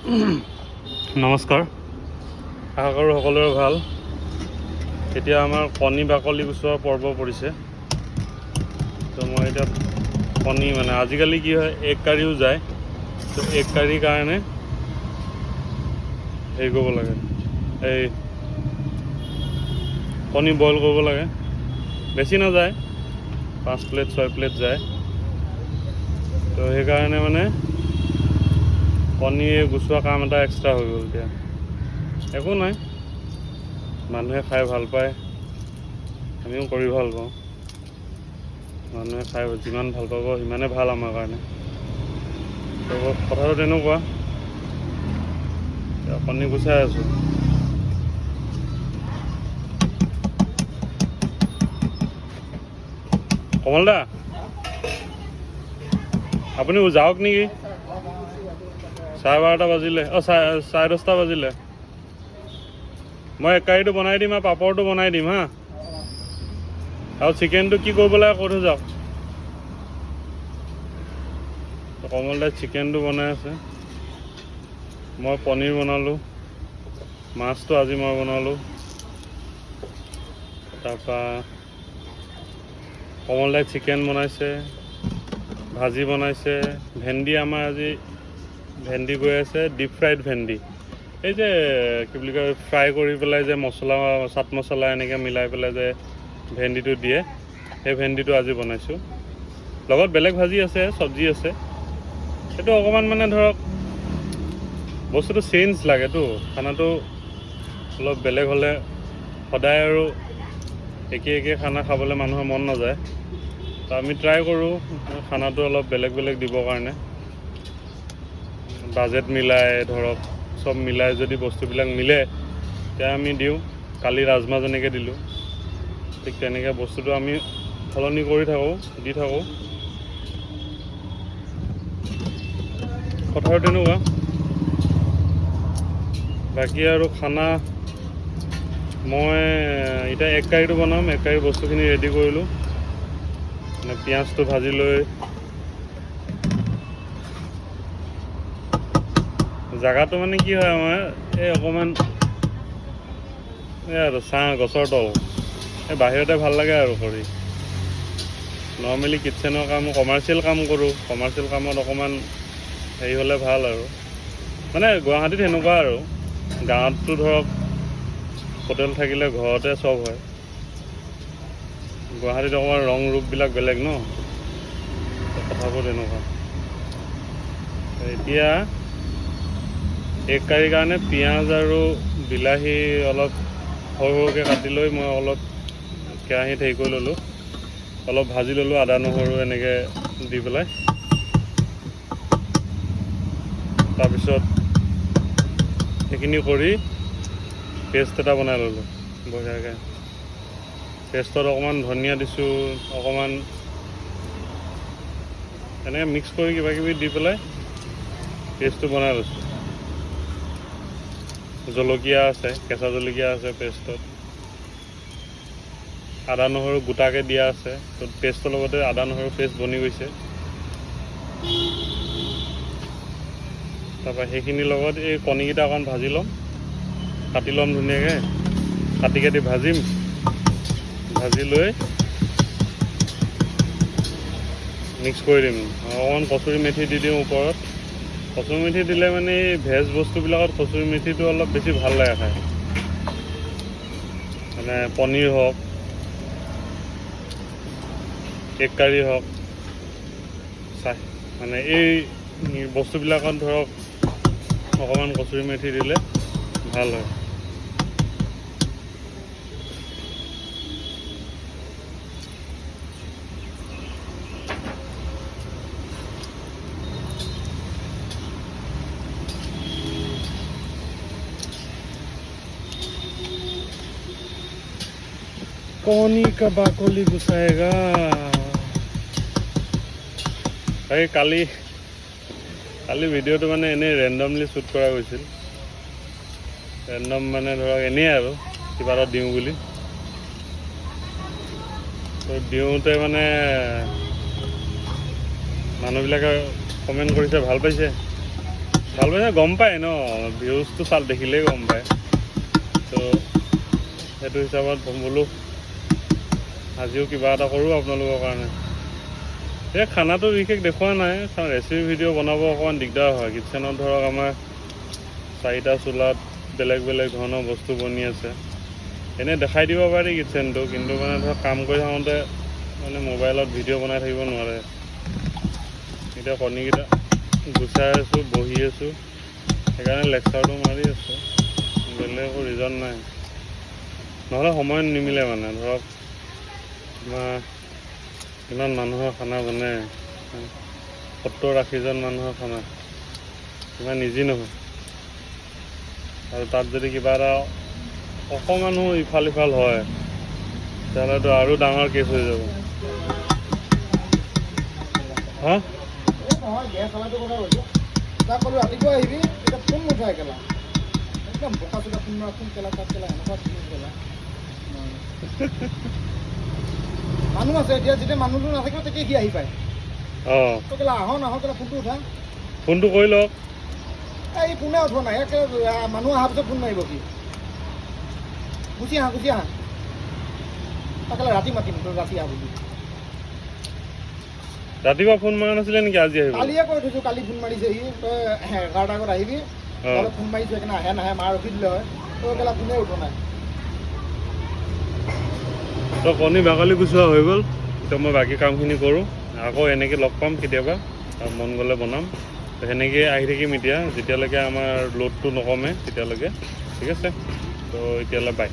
নমস্কাৰ, আশা কৰোঁ সকলোৰে ভাল। এতিয়া আমাৰ কণী বাকলি গুচোৱাৰ পৰ্ব পৰিছে। তো মই এতিয়া কণী আজিকালি কি হয়, এগ কাৰিও যায়। তো এগ কাৰিৰ কাৰণে হেৰি কৰিব লাগে, এই কণী বইল কৰিব লাগে। বেছি নাযায়, 5 প্লেট 6 প্লেট যায়। তো সেইকাৰণে কণী গুচোৱা কাম এটা এক্সট্ৰা হৈ গ'ল। এতিয়া একো নাই, মানুহে খাই ভাল পায়, আমিও কৰি ভাল পাওঁ। মানুহে খাই যিমান ভাল পাব সিমানে ভাল আমাৰ কাৰণে। তো কথাটো তেনেকুৱা। এতিয়া কণী গুচাই আছোঁ। কমল দা, আপুনি যাওক নেকি? 12:30 বাজিলে, 10:30 বাজিলে। মই এক কাৰীটো বনাই দিম আৰু পাপৰটো বনাই দিম হা। আৰু চিকেনটো কি কৰিব লাগে কৈ থৈ যাওক। কমল দাই চিকেনটো বনাই আছে, মই পনীৰ বনালোঁ, মাছটো আজি মই বনালোঁ। তাৰপৰা কমল দাই চিকেন বনাইছে, ভাজি বনাইছে। ভেন্দি আমাৰ আজি ভেন্দি গৈ আছে, ডিপ ফ্ৰাইড ভেন্দি। এই যে কি বুলি কয়, ফ্ৰাই কৰি পেলাই যে চাট মছলা এনেকৈ মিলাই পেলাই যে ভেন্দিটো দিয়ে, সেই ভেন্দিটো আজি বনাইছোঁ। লগত বেলেগ ভাজি আছে, চব্জি আছে। সেইটো অকণমান ধৰক বস্তুটো চেঞ্জ লাগেতো, খানাটো অলপ বেলেগ হ'লে সদায় আৰু একে খানা খাবলৈ মানুহৰ মন নাযায়। তো আমি ট্ৰাই কৰোঁ খানাটো অলপ বেলেগ দিবৰ কাৰণে। বাজেট মিলাই ধৰক চব মিলাই যদি বস্তুবিলাক মিলে তেতিয়া আমি দিওঁ। কালি ৰাজমাহ যেনেকৈ দিলোঁ, ঠিক তেনেকৈ বস্তুটো আমি সলনি কৰি থাকোঁ, দি থাকোঁ। কথাটো তেনেকুৱা। বাকী আৰু খানা মই এতিয়া এক কাৰীটো বনাম। এক কাৰীৰ বস্তুখিনি ৰেডি কৰিলোঁ। পিঁয়াজটো ভাজি লৈ জেগাটো কি হয় আমাৰ এই অকণমান এই আৰু গছৰ তল, এই বাহিৰতে ভাল লাগে আৰু কৰি। নৰ্মেলি কিটচেনৰ কাম, কমাৰ্চিয়েল কাম কৰোঁ। কমাৰ্চিয়েল কামত অকণমান হেৰি হ'লে ভাল আৰু গুৱাহাটীত সেনেকুৱা আৰু। গাঁৱততো ধৰক হোটেল থাকিলে ঘৰতে চব হয়। গুৱাহাটীত অকণমান ৰং ৰূপবিলাক বেলেগ ন, কথাবোৰ তেনেকুৱা। এতিয়া এক কাৰীৰ কাৰণে পিঁয়াজ আৰু বিলাহী অলপ সৰুকৈ কাটি লৈ মই অলপ কেৰাহীত হেৰি কৰি ল'লোঁ, অলপ ভাজি ল'লোঁ, আদা নহৰু এনেকৈ দি পেলাই। তাৰপিছত সেইখিনি কৰি পেষ্ট এটা বনাই ল'লোঁ বঢ়িয়াকৈ। পেষ্টত অকণমান ধনিয়া দিছোঁ, অকণমান এনেকৈ মিক্স কৰি কিবাকিবি দি পেলাই পেষ্টটো বনাই লৈছোঁ। জলকীয়া আছে, কেঁচা জলকীয়া আছে পেষ্টত। আদা নহৰু গোটাকৈ দিয়া আছে, তো পেষ্টৰ লগতে আদা নহৰু পেষ্ট বনি গৈছে। তাৰপৰা সেইখিনিৰ লগত এই কণীকেইটা অকণ ভাজি ল'ম, কাটি ল'ম ধুনীয়াকৈ। কাটি ভাজিম, ভাজি লৈ মিক্স কৰি দিম। অকণমান কচুৰি মেথি দি দিওঁ ওপৰত। কচুৰি মেথি দিলে এই ভেজ বস্তুবিলাকত কচুৰি মেথিটো অলপ বেছি ভাল লাগে খাই। পনীৰ হওক, এগ কাৰী হওক, এই বস্তুবিলাকত ধৰক অকণমান কচুৰি মেথি দিলে ভাল হয়। कौनी का बाकली गुसाएगा। এই কালি ভিডিঅ'টো এনেই ৰেণ্ডমলি শ্বুট কৰা গৈছিল। ৰেণ্ডম ধৰক এনেই আৰু কিবা এটা দিওঁ বুলি। তো দিওঁতে মানুহবিলাকে কমেণ্ট কৰিছে, ভাল পাইছে। ভাল পাইছে গম পায় ন, ভিউজটো দেখিলেই গম পায়। তো সেইটো হিচাপত বোলো আজিও কিবা এটা কৰোঁ আপোনালোকৰ কাৰণে। এই খানাটো বিশেষ দেখুওৱা নাই, কাৰণ ৰেচিপি ভিডিঅ' বনাব অকণমান দিগদাৰ হয়। কিটচেনত ধৰক আমাৰ 4টা চোলাত বেলেগ বেলেগ ধৰণৰ বস্তু বনি আছে। এনেই দেখাই দিব পাৰি কিটচেনটো, কিন্তু মানে ধৰক কাম কৰি থাকোঁতে মানে মোবাইলত ভিডিঅ' বনাই থাকিব নোৱাৰে। এতিয়া কণীকেইটা গুচাই আছোঁ, বহি আছোঁ, সেইকাৰণে লেকচাৰটো মাৰি আছোঁ, বেলেগ একো ৰিজন নাই। নহ'লে সময় নিমিলে মানে ধৰক আমাৰ ইমান মানুহৰ খানা বনায়, 70-80জন মানুহৰ খানা, ইমান ইজি নহয়। আৰু তাত যদি কিবা এটা অকণমানো ইফাল সিফাল হয় তেতিয়াহ'লেতো আৰু ডাঙৰ কেছ হৈ যাব। হা নহয় গেছ চলাটো কথা কৈছোঁ। তাক ক'লোঁ ৰাতিপুৱা আহিবি, এতিয়া ফোন নুঠাই কেলা, একদম বোকা চোকা ফোন মাৰা, ফোন কেলা তাত কেলা এনেকুৱা ফোন কেলা। মানুহ আছে, এতিয়া যেতিয়া মানুহটো নাথাকিব তেতিয়া সি আহি পায়। অঁ তই কেলা নাহ কেলা, ফোনটো উঠা। ফোনটো কৰি লওক। এই ফোনে উঠোৱা নাই, মানুহ অহাৰ পিছত ফোন মাৰিব সি। গুচি আহা তাক কেলা ৰাতি মাতিম, তই ৰাতি আহ বুলি। ৰাতিপুৱা ফোন মৰা নাছিলে নেকি আজি আহিব? কালিয়ে কৈ থৈছোঁ, কালি ফোন মাৰিছে সি, তই 11টা আগত আহিবি, অলপ ফোন মাৰিছোঁ সেইকাৰণে আহে নাহে মা ৰখি দিলে হয়। তই কেলা ফোনে উঠোৱা নাই। তো কণী বাকলি গুচোৱা হৈ গ'ল, এতিয়া মই বাকী কামখিনি কৰোঁ। আকৌ এনেকৈ লগ পাম কেতিয়াবা, আৰু মন গ'লে বনাম। তো সেনেকৈ আহি থাকিম এতিয়া, যেতিয়ালৈকে আমাৰ লোডটো নকমে তেতিয়ালৈকে। ঠিক আছে, তো এতিয়ালৈ বাই।